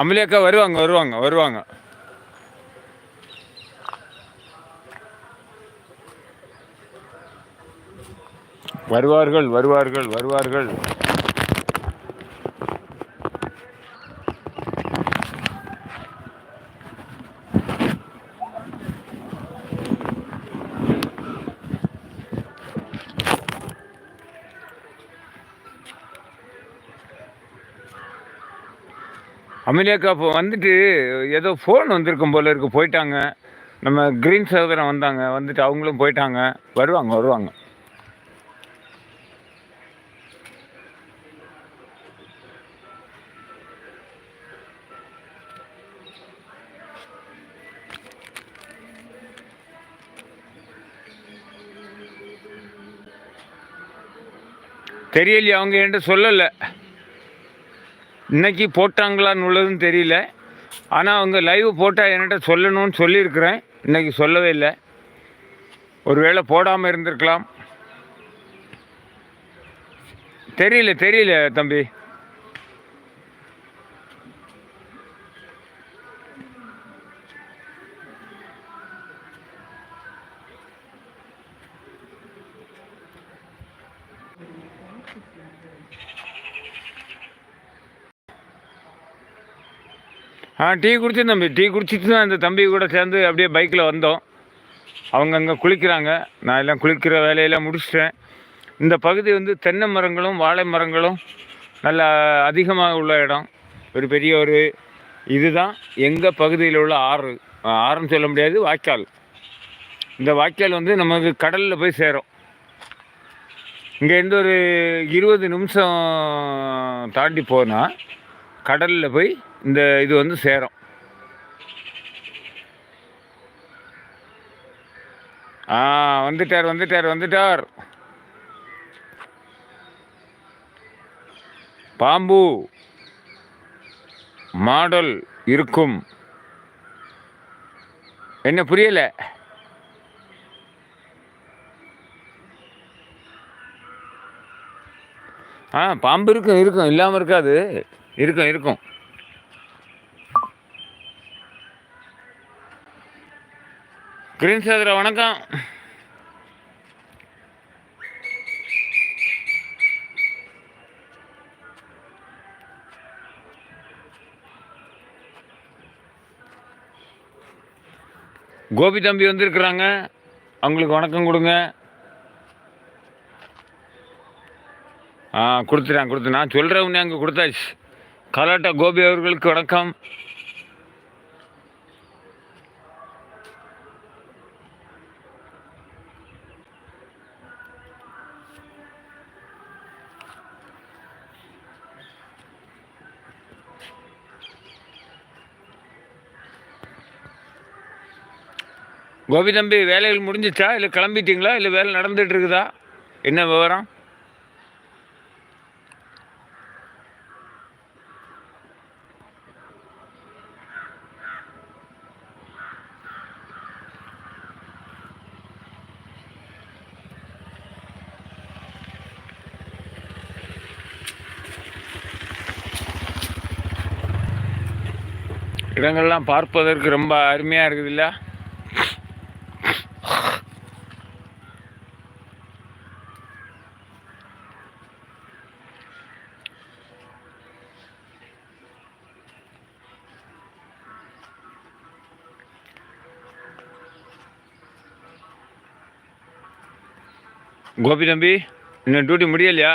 அமளி அக்கா வருவாங்க வருவாங்க வருவாங்க. வருவார்கள் வருவார்கள் வருவார்கள். அமிலியாக்கா இப்போ வந்துட்டு ஏதோ ஃபோன் வந்திருக்கும் போல இருக்கு, போயிட்டாங்க. நம்ம கிரீன் சகோதரன் வந்தாங்க, வந்துட்டு அவங்களும் போயிட்டாங்க. வருவாங்க வருவாங்க. தெரியலையே, அவங்க என்கிட்ட சொல்லலை. இன்னைக்கு போட்டாங்களான்னு உள்ளதுன்னு தெரியல. ஆனால் அவங்க லைவ் போட்டால் என்கிட்ட சொல்லணும்னு சொல்லியிருக்கிறேன். இன்றைக்கி சொல்லவே இல்லை. ஒருவேளை போடாமல் இருந்திருக்கலாம். தெரியல தெரியல தம்பி. டீ குடிச்சேன் தம்பி. டீ குடிச்சிட்டு தான் இந்த தம்பி கூட சேர்ந்து அப்படியே பைக்கில் வந்தோம். அவங்க அங்கே குளிக்கிறாங்க. நான் எல்லாம் குளிக்கிற வேலையெல்லாம் முடிச்சிட்டேன். இந்த பகுதி வந்து தென்னை மரங்களும் வாழை மரங்களும் நல்லா அதிகமாக உள்ள இடம். ஒரு பெரிய ஒரு இதுதான் எங்கள் பகுதியில் உள்ள ஆறு. ஆறுன்னு சொல்ல முடியாது, வாய்க்கால். இந்த வாய்க்கால் வந்து நமக்கு கடலில் போய் சேரும். இங்கேருந்து ஒரு 20 நிமிஷம் தாண்டி போனால் கடலில் போய் இந்த இது வந்து சேரும். வந்துட்டார் வந்துட்டார் வந்துட்டார். பாம்பு மாடல் இருக்கும். என்ன புரியல? பாம்பு இருக்கும் இருக்கும், இல்லாமல் இருக்காது. இருக்கும் இருக்கும். கிரீன் சகோதரா வணக்கம். கோபி தம்பி வந்திருக்கிறாங்க, அவங்களுக்கு வணக்கம் கொடுங்க. கொடுத்துட்டேன். நான் சொல்கிறவனே அங்கே கொடுத்தாச்சு. கலாட்டா கோபி அவர்களுக்கு வணக்கம். கோபி தம்பி, வேலைகள் முடிஞ்சிச்சா இல்லை கிளம்பிட்டீங்களா இல்லை வேலை நடந்துகிட்டு இருக்குதா? என்ன விவரம்? இடங்கள்லாம் பார்ப்பதற்கு ரொம்ப அருமையாக இருக்குதுல்ல? கோபி தம்பி, இன்னும் டியூட்டி முடியலையா?